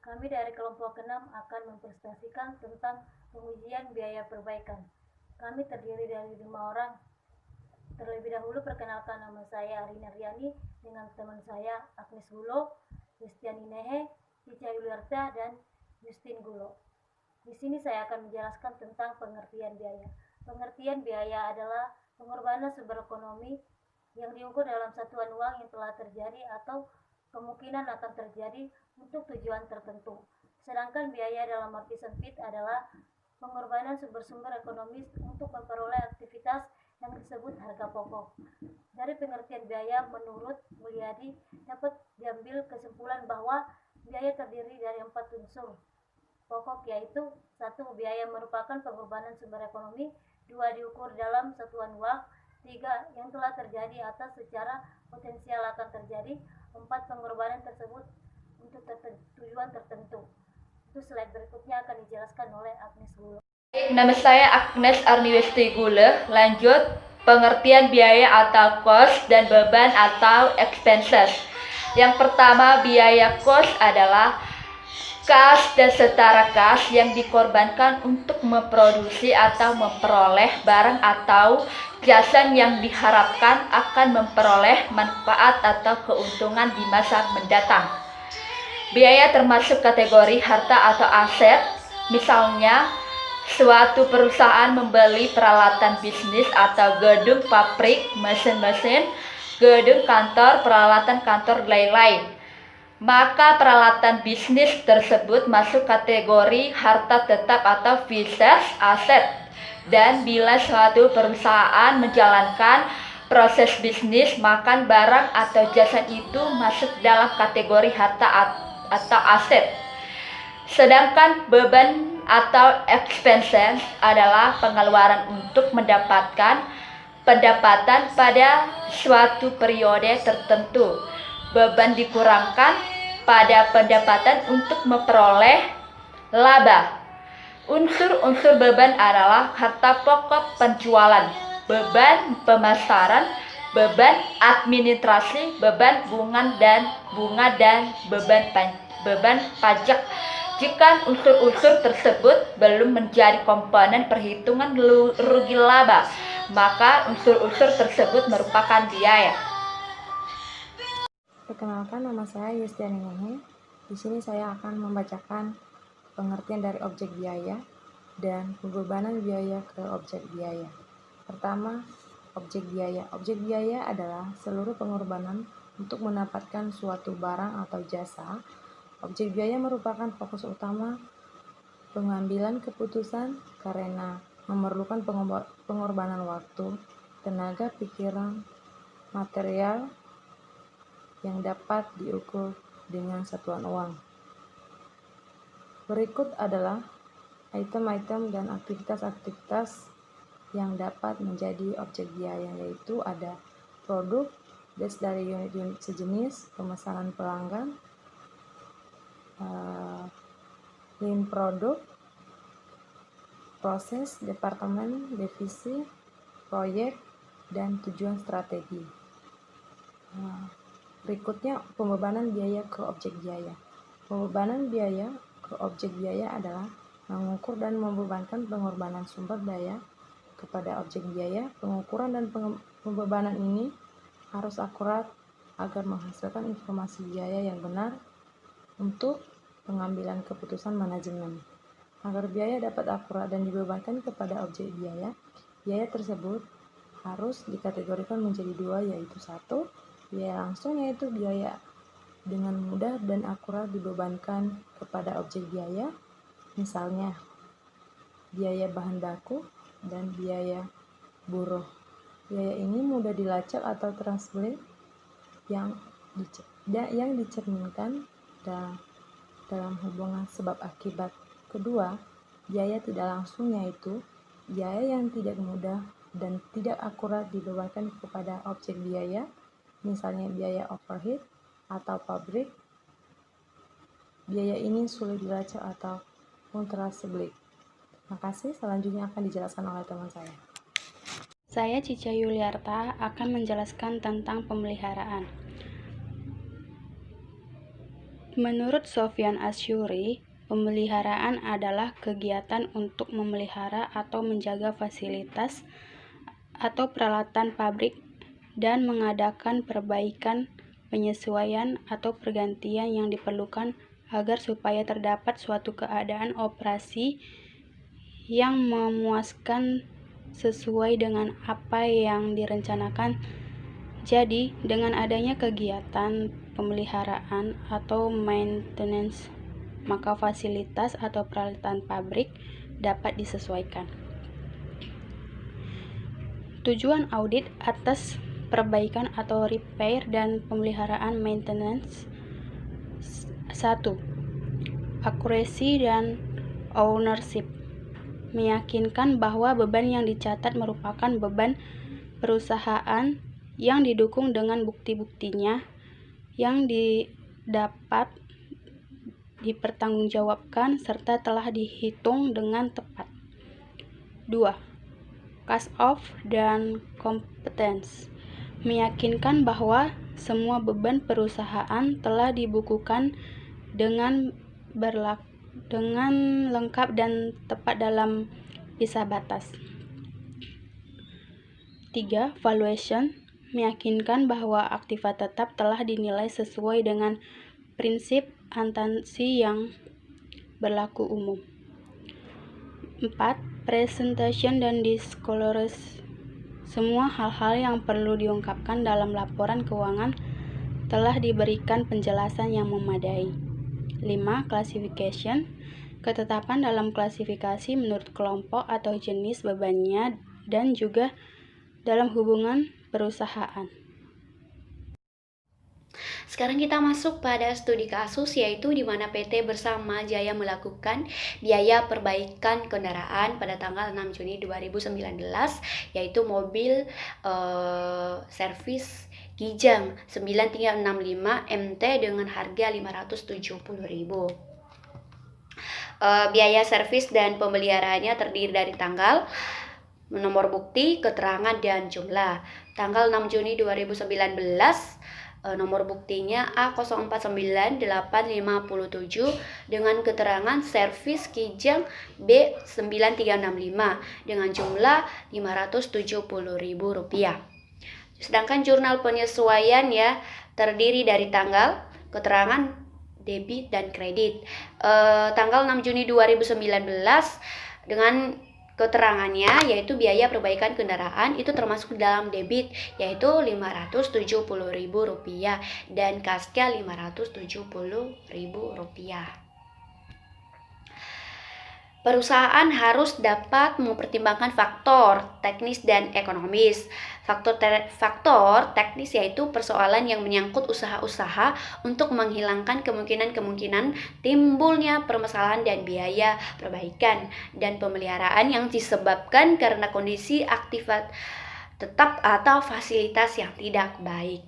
Kami dari kelompok 6 akan mempresentasikan tentang pengujian biaya perbaikan. Kami terdiri dari 5 orang. Terlebih dahulu perkenalkan, nama saya Arina Riani dengan teman saya Agnes Gulo, Yustiani Nehe, Cica Yuliarta, dan Justin Gulo. Di sini saya akan menjelaskan tentang pengertian biaya. Pengertian biaya adalah pengorbanan sumber ekonomi yang diukur dalam satuan uang yang telah terjadi atau kemungkinan akan terjadi untuk tujuan tertentu. Sedangkan biaya dalam arti sempit adalah pengorbanan sumber-sumber ekonomis untuk memperoleh aktivitas yang disebut harga pokok. Dari pengertian biaya menurut Mulyadi dapat diambil kesimpulan bahwa biaya terdiri dari 4 unsur pokok, yaitu 1. Biaya merupakan pengorbanan sumber ekonomi. 2. Diukur dalam satuan uang. 3. Yang telah terjadi atau secara potensial akan terjadi. 4. Pengorbanan tersebut untuk tujuan tertentu. Itu slide berikutnya akan dijelaskan oleh Agnes Gulo. Nama saya Agnes Arniwesti Gule. Lanjut, pengertian biaya atau cost dan beban atau expenses. Yang pertama, biaya cost adalah kas dan setara kas yang dikorbankan untuk memproduksi atau memperoleh barang atau jasa yang diharapkan akan memperoleh manfaat atau keuntungan di masa mendatang. Biaya termasuk kategori harta atau aset. Misalnya, suatu perusahaan membeli peralatan bisnis atau gedung pabrik, mesin-mesin, gedung kantor, peralatan kantor, lain-lain. Maka peralatan bisnis tersebut masuk kategori harta tetap atau fixed asset. Dan bila suatu perusahaan menjalankan proses bisnis, maka barang atau jasa itu masuk dalam kategori harta atau aset. Sedangkan beban atau expenses adalah pengeluaran untuk mendapatkan pendapatan pada suatu periode tertentu. Beban dikurangkan pada pendapatan untuk memperoleh laba. Unsur-unsur beban adalah harta pokok penjualan, beban pemasaran, beban administrasi, beban bunga dan beban pajak. Jika unsur-unsur tersebut belum menjadi komponen perhitungan rugi laba, maka unsur-unsur tersebut merupakan biaya. Perkenalkan, nama saya Yustiani Nehe. Di sini saya akan membacakan pengertian dari objek biaya dan pembebanan biaya ke objek biaya. Pertama, objek biaya. Objek biaya adalah seluruh pengorbanan untuk mendapatkan suatu barang atau jasa. Objek biaya merupakan fokus utama pengambilan keputusan karena memerlukan pengorbanan waktu, tenaga pikiran, material yang dapat diukur dengan satuan uang. Berikut adalah item-item dan aktivitas-aktivitas yang dapat menjadi objek biaya, yaitu ada produk, base dari unit-unit sejenis, pemesanan pelanggan, link produk, proses, departemen, divisi, proyek, dan tujuan strategi. Berikutnya, pembebanan biaya ke objek biaya. Pembebanan biaya ke objek biaya adalah mengukur dan membebankan pengorbanan sumber daya kepada objek biaya. Pengukuran dan pembebanan ini harus akurat agar menghasilkan informasi biaya yang benar untuk pengambilan keputusan manajemen. Agar biaya dapat akurat dan dibebankan kepada objek biaya, biaya tersebut harus dikategorikan menjadi 2, yaitu 1. Biaya langsung, yaitu biaya dengan mudah dan akurat dibebankan kepada objek biaya, misalnya biaya bahan baku dan biaya buruh. Biaya ini mudah dilacak atau translate yang dicerminkan dalam hubungan sebab akibat. Kedua, biaya tidak langsung, yaitu biaya yang tidak mudah dan tidak akurat dibebankan kepada objek biaya, misalnya biaya overhead atau pabrik. Biaya ini sulit dilacak atau untraceable. Terima kasih. Selanjutnya akan dijelaskan oleh teman saya. Saya Cica Yuliarta akan menjelaskan tentang pemeliharaan. Menurut Sofyan Asyuri, pemeliharaan adalah kegiatan untuk memelihara atau menjaga fasilitas atau peralatan pabrik dan mengadakan perbaikan, penyesuaian, atau pergantian yang diperlukan agar supaya terdapat suatu keadaan operasi yang memuaskan sesuai dengan apa yang direncanakan. Jadi, dengan adanya kegiatan pemeliharaan atau maintenance, maka fasilitas atau peralatan pabrik dapat disesuaikan. Tujuan audit atas perbaikan atau repair dan pemeliharaan maintenance. 1. Accuracy dan ownership. Meyakinkan bahwa beban yang dicatat merupakan beban perusahaan yang didukung dengan bukti-buktinya yang didapat dipertanggungjawabkan serta telah dihitung dengan tepat. 2. Cash off dan competence. Meyakinkan bahwa semua beban perusahaan telah dibukukan dengan lengkap dan tepat dalam pisah batas. 3. Valuation. Meyakinkan bahwa aktiva tetap telah dinilai sesuai dengan prinsip akuntansi yang berlaku umum. 4. Presentation dan disclosure. Semua hal-hal yang perlu diungkapkan dalam laporan keuangan telah diberikan penjelasan yang memadai. 5. Classification. Ketetapan dalam klasifikasi menurut kelompok atau jenis bebannya dan juga dalam hubungan perusahaan. Sekarang kita masuk pada studi kasus, yaitu di mana PT Bersama Jaya melakukan biaya perbaikan kendaraan pada tanggal 6 Juni 2019, yaitu mobil servis Kijang 9365 MT dengan harga 570.000. Biaya servis dan pemeliharaannya terdiri dari tanggal, nomor bukti, keterangan, dan jumlah. Tanggal 6 Juni 2019, nomor buktinya A049857 dengan keterangan servis Kijang B9365 dengan jumlah Rp570.000. Sedangkan jurnal penyesuaian ya terdiri dari tanggal, keterangan, debit, dan kredit. Tanggal 6 Juni 2019 dengan keterangannya yaitu biaya perbaikan kendaraan itu termasuk dalam debit, yaitu Rp570.000 dan kasnya Rp570.000. Perusahaan harus dapat mempertimbangkan faktor teknis dan ekonomis. Faktor teknis yaitu persoalan yang menyangkut usaha-usaha untuk menghilangkan kemungkinan-kemungkinan timbulnya permasalahan dan biaya perbaikan dan pemeliharaan yang disebabkan karena kondisi aktivitas tetap atau fasilitas yang tidak baik.